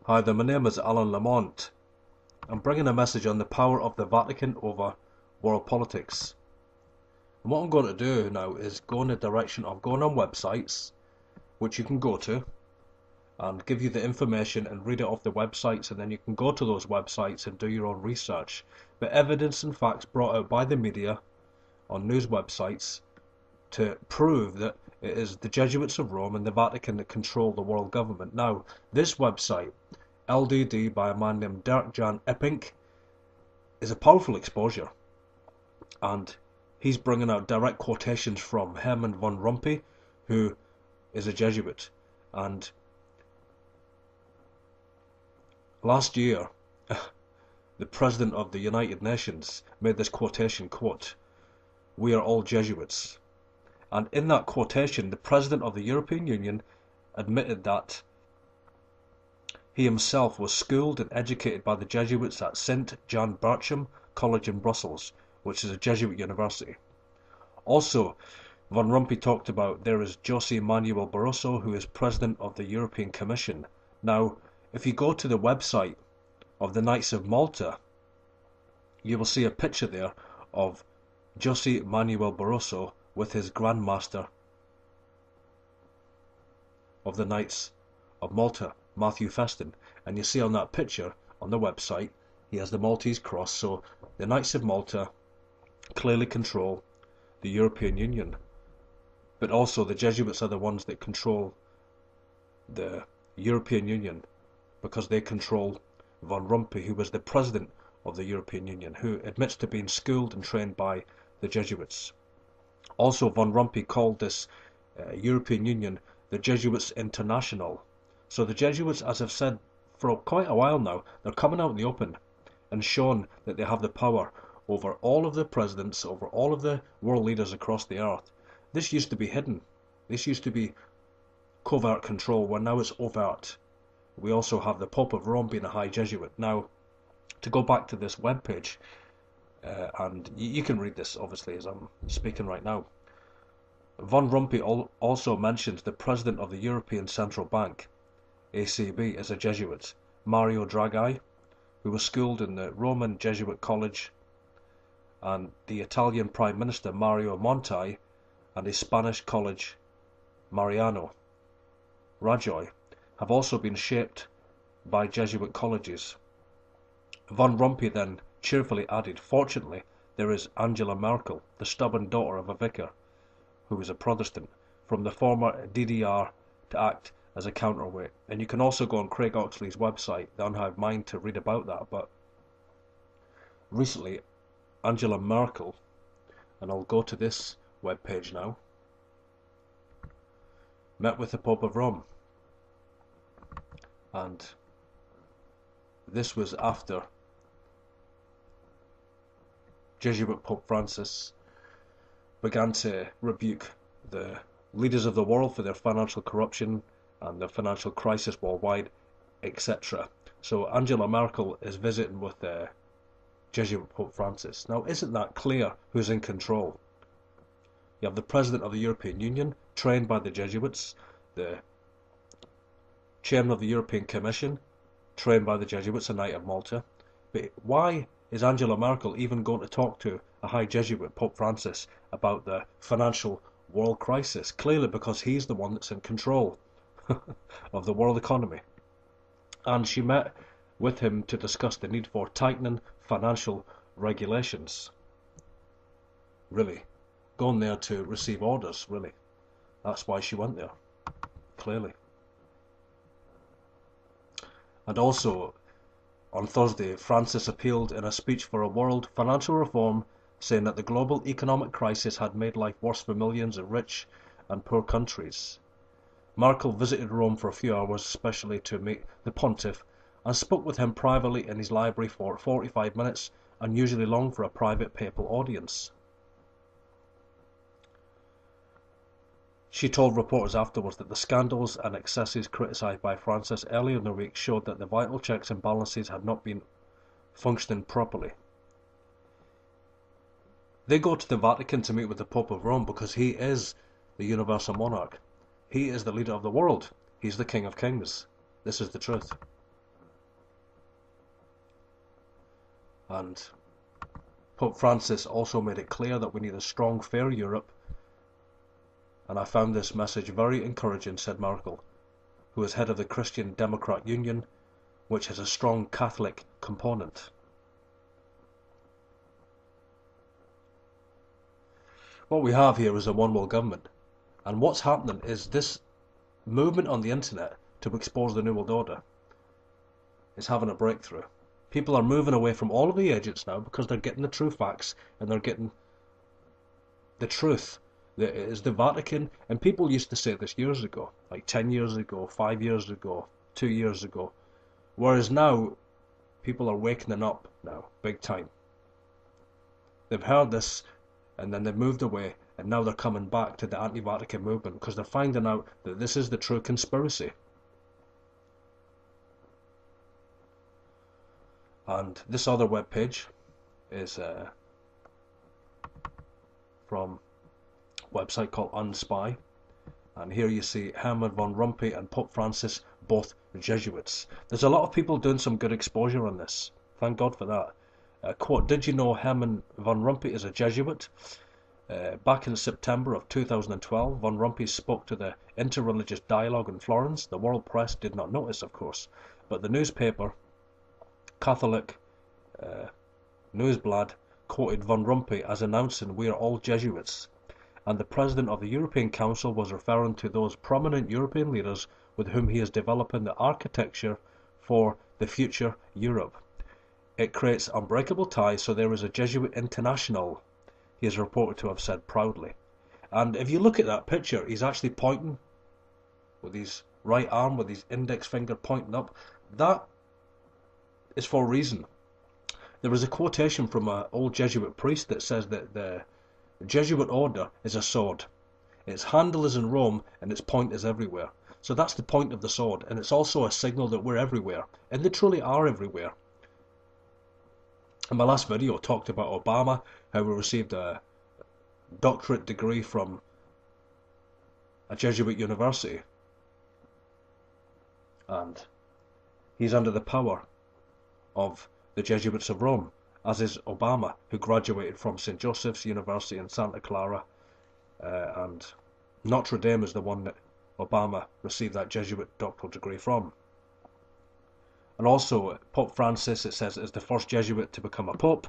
Hi there, my name is Alan Lamont. I'm bringing a message on the power of the Vatican over world politics. And what I'm going to do now is go in the direction of going on websites, which you can go to, and give you the information and read it off the websites, and then you can go to those websites and do your own research. But evidence and facts brought out by the media on news websites to prove that it is the Jesuits of Rome and the Vatican that control the world government. Now, this website, LDD by a man named Eric Jon Phelps, is a powerful exposure, and he's bringing out direct quotations from Herman von Rompuy, who is a Jesuit. And last year, the President of the United Nations made this quotation, quote, "We are all Jesuits." And in that quotation, the President of the European Union admitted that he himself was schooled and educated by the Jesuits at St. John Bartram College in Brussels, which is a Jesuit university. Also, Von Rompuy talked about there is José Manuel Barroso, who is President of the European Commission. Now, if you go to the website of the Knights of Malta, you will see a picture there of José Manuel Barroso with his Grand Master of the Knights of Malta, Matthew Feston. And you see on that picture on the website, he has the Maltese cross. So the Knights of Malta clearly control the European Union. But also the Jesuits are the ones that control the European Union, because they control Von Rompuy, who was the President of the European Union, who admits to being schooled and trained by the Jesuits. Also, Von Rompuy called this European Union the Jesuits International. So the Jesuits, as I've said for quite a while now, they're coming out in the open and showing that they have the power over all of the presidents, over all of the world leaders across the earth. This used to be hidden. This used to be covert control, where now it's overt. We also have the Pope of Rome being a high Jesuit. Now, to go back to this webpage, and you can read this obviously as I'm speaking right now. Von Rompuy also mentions the President of the European Central Bank, ACB, as a Jesuit, Mario Draghi, who was schooled in the Roman Jesuit College, and the Italian Prime Minister Mario Monti, and the Spanish College Mariano Rajoy have also been shaped by Jesuit colleges. Von Rompuy then cheerfully added, "Fortunately, there is Angela Merkel, the stubborn daughter of a vicar, who is a Protestant, from the former DDR, to act as a counterweight." And you can also go on Craig Oxley's website. I don't have mind to read about that, but recently Angela Merkel, and I'll go to this webpage now, met with the Pope of Rome. And this was after Jesuit Pope Francis began to rebuke the leaders of the world for their financial corruption and the financial crisis worldwide, etc. So Angela Merkel is visiting with Jesuit Pope Francis. Now, isn't that clear who's in control? You have the President of the European Union, trained by the Jesuits, the Chairman of the European Commission, trained by the Jesuits, a Knight of Malta. But why is Angela Merkel even going to talk to a high Jesuit, Pope Francis, about the financial world crisis? Clearly because he's the one that's in control of the world economy. And she met with him to discuss the need for tightening financial regulations. Really, going there to receive orders, really. That's why she went there, clearly. And also, on Thursday, Francis appealed in a speech for a world financial reform, saying that the global economic crisis had made life worse for millions of rich and poor countries. Merkel visited Rome for a few hours, especially to meet the pontiff, and spoke with him privately in his library for 45 minutes, unusually long for a private papal audience. She told reporters afterwards that the scandals and excesses criticised by Francis earlier in the week showed that the vital checks and balances had not been functioning properly. They go to the Vatican to meet with the Pope of Rome because he is the universal monarch. He is the leader of the world. He's the King of Kings. This is the truth. And Pope Francis also made it clear that we need a strong, fair Europe. And I found this message very encouraging, said Merkel, who is head of the Christian Democrat Union, which has a strong Catholic component. What we have here is a one-world government, and what's happening is this movement on the internet to expose the New World Order is having a breakthrough. People are moving away from all of the agents now because they're getting the true facts and they're getting the truth. It is the Vatican, and people used to say this years ago, like 10 years ago, 5 years ago, 2 years ago, whereas now people are waking up now, big time. They've heard this and then they've moved away, and now they're coming back to the anti-Vatican movement because they're finding out that this is the true conspiracy. And this other webpage is from a website called Unspy, and here you see Herman von Rompuy and Pope Francis, both Jesuits. There's a lot of people doing some good exposure on this. Thank God for that. Quote, did you know Herman von Rompuy is a Jesuit? Back in September of 2012, von Rompuy spoke to the interreligious dialogue in Florence. The world press did not notice, of course, but the newspaper, Catholic Newsblad, quoted von Rompuy as announcing we are all Jesuits, and the President of the European Council was referring to those prominent European leaders with whom he is developing the architecture for the future Europe. It creates unbreakable ties, so there is a Jesuit international, he is reported to have said proudly. And if you look at that picture, he's actually pointing with his right arm, with his index finger pointing up. That is for a reason. There is a quotation from an old Jesuit priest that says that the Jesuit order is a sword. Its handle is in Rome and its point is everywhere. So that's the point of the sword, and it's also a signal that we're everywhere, and they truly are everywhere. In my last video I talked about Obama, how he received a doctorate degree from a Jesuit university, and he's under the power of the Jesuits of Rome, as is Obama, who graduated from St. Joseph's University in Santa Clara, and Notre Dame is the one that Obama received that Jesuit doctoral degree from. And also, Pope Francis, it says, is the first Jesuit to become a pope.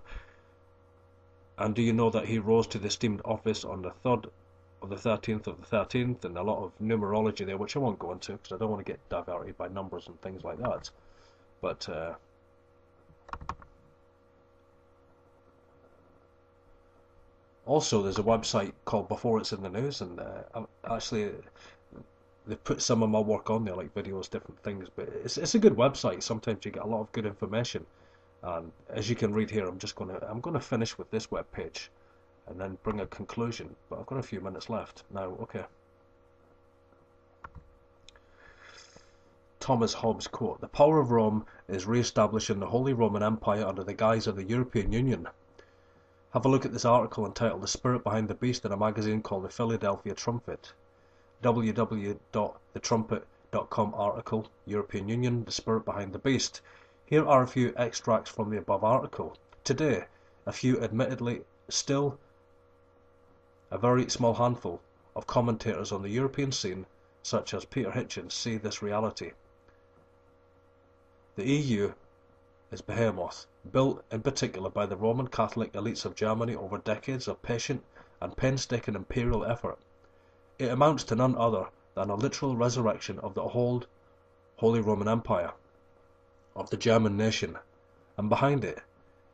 And do you know that he rose to the esteemed office on the 3rd of the 13th of the 13th, and a lot of numerology there, which I won't go into because I don't want to get diverted by numbers and things like that. But also, there's a website called Before It's in the News, and actually they put some of my work on there, like videos, different things, but it's a good website. Sometimes you get a lot of good information, and as you can read here, I'm gonna finish with this web page and then bring a conclusion, but I've got a few minutes left now. Okay. Thomas Hobbes quote, the power of Rome is re-establishing the Holy Roman Empire under the guise of the European Union. Have a look at this article entitled The Spirit Behind the Beast in a magazine called the Philadelphia Trumpet. www.thetrumpet.com article, European Union, the spirit behind the beast. Here are a few extracts from the above article. Today, a few, admittedly still a very small handful of commentators on the European scene, such as Peter Hitchens, see this reality. The EU is behemoth, built in particular by the Roman Catholic elites of Germany over decades of patient and painstaking imperial effort. It amounts to none other than a literal resurrection of the old Holy Roman Empire, of the German nation, and behind it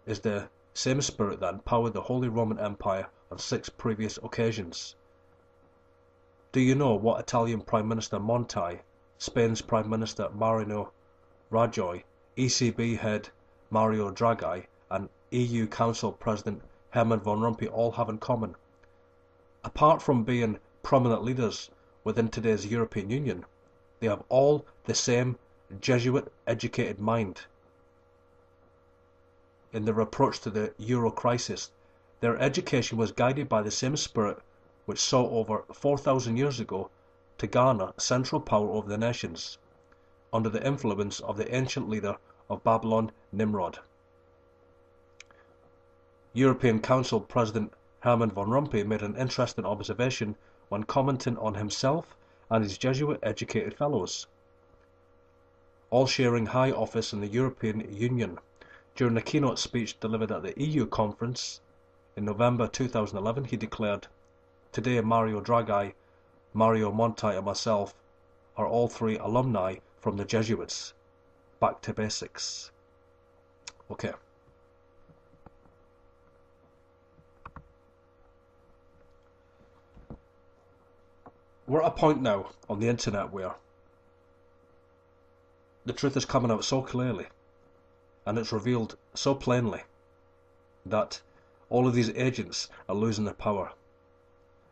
is the same spirit that empowered the Holy Roman Empire on 6 previous occasions. Do you know what Italian Prime Minister Monti, Spain's Prime Minister Mariano Rajoy, ECB head Mario Draghi, and EU Council President Herman van Rompuy all have in common? Apart from being prominent leaders within today's European Union, they have all the same Jesuit-educated mind. In their approach to the Euro crisis, their education was guided by the same spirit which sought over 4,000 years ago to garner central power over the nations, under the influence of the ancient leader of Babylon, Nimrod. European Council President Herman Van Rompuy made an interesting observation when commenting on himself and his Jesuit-educated fellows, all sharing high office in the European Union. During a keynote speech delivered at the EU conference in November 2011, he declared, "Today Mario Draghi, Mario Monti and myself are all three alumni from the Jesuits. Back to basics." Okay. We're at a point now on the internet where the truth is coming out so clearly and it's revealed so plainly that all of these agents are losing their power.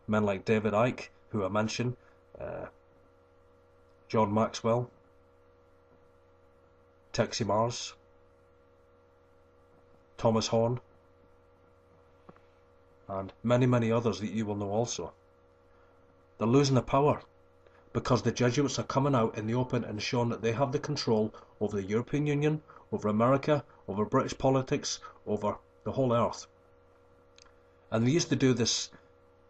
Men like David Icke, who I mentioned, John Maxwell, Texie Mars, Thomas Horn, and many, many others that you will know also. They're losing their power because the Jesuits are coming out in the open and showing that they have the control over the European Union, over America, over British politics, over the whole earth. And they used to do this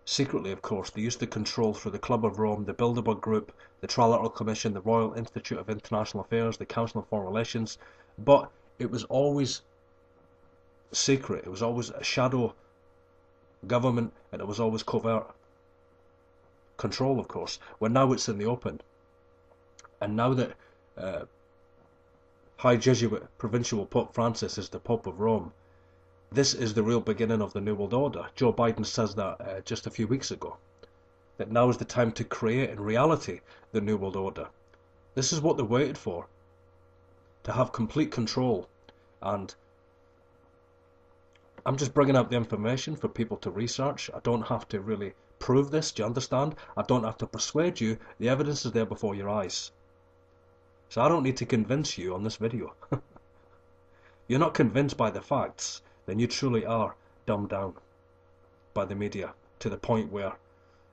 secretly, of course. They used to control through the Club of Rome, the Bilderberg Group, the Trilateral Commission, the Royal Institute of International Affairs, the Council of Foreign Relations, but it was always secret. It was always a shadow government, and it was always covert control, of course. Well, now it's in the open, and now that High Jesuit Provincial Pope Francis is the Pope of Rome, this is the real beginning of the New World Order. Joe Biden says that just a few weeks ago, that now is the time to create in reality the New World Order. This is what they waited for, to have complete control. And I'm just bringing out the information for people to research. I don't have to really prove this, do you understand? I don't have to persuade you. The evidence is there before your eyes. So I don't need to convince you on this video. You're not convinced by the facts, then you truly are dumbed down by the media to the point where,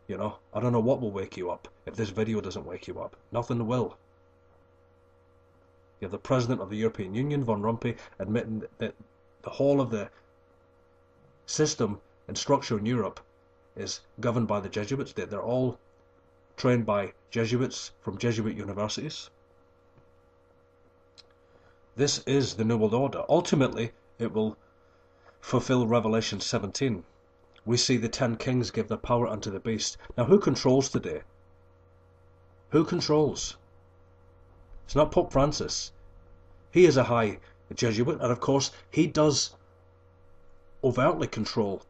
you know, I don't know what will wake you up if this video doesn't wake you up. Nothing will. You have the President of the European Union, Van Rompuy, admitting that the whole of the system and structure in Europe is governed by the Jesuits. They're all trained by Jesuits from Jesuit universities. This is the New World Order. Ultimately, it will fulfill Revelation 17. We see the 10 kings give their power unto the beast. Now, who controls today? Who controls? It's not Pope Francis. He is a high Jesuit, and of course, he does overtly control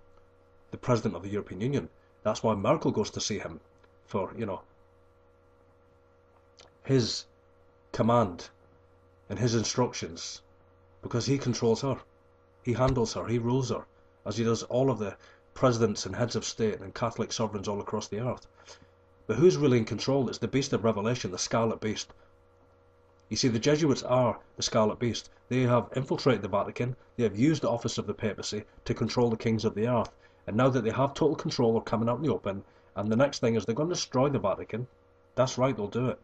the President of the European Union. That's why Merkel goes to see him for, you know, his command and his instructions, because he controls her. He handles her, he rules her, as he does all of the presidents and heads of state and Catholic sovereigns all across the earth. But who's really in control? It's the beast of Revelation, the Scarlet Beast. You see, the Jesuits are the Scarlet Beast. They have infiltrated the Vatican, they have used the office of the papacy to control the kings of the earth. And now that they have total control, they're coming out in the open, and the next thing is they're going to destroy the Vatican. That's right, they'll do it.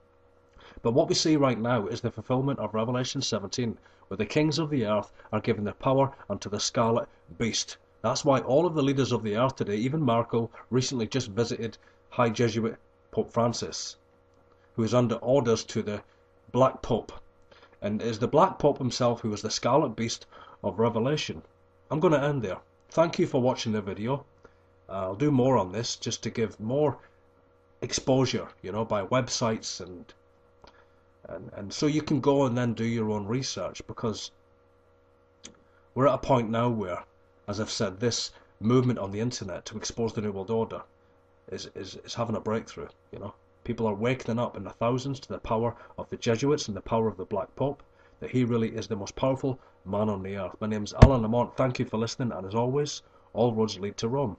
But what we see right now is the fulfillment of Revelation 17, where the kings of the earth are given their power unto the Scarlet Beast. That's why all of the leaders of the earth today, even Merkel, recently just visited High Jesuit Pope Francis, who is under orders to the Black Pope, and is the Black Pope himself who is the Scarlet Beast of Revelation. I'm going to end there. Thank you for watching the video. I'll do more on this just to give more exposure, you know, by websites and so you can go and then do your own research, because we're at a point now where, as I've said, this movement on the internet to expose the New World Order is having a breakthrough, you know. People are waking up in the thousands to the power of the Jesuits and the power of the Black Pope, that he really is the most powerful man on the earth. My name is Alan Lamont. Thank you for listening, and as always, all roads lead to Rome.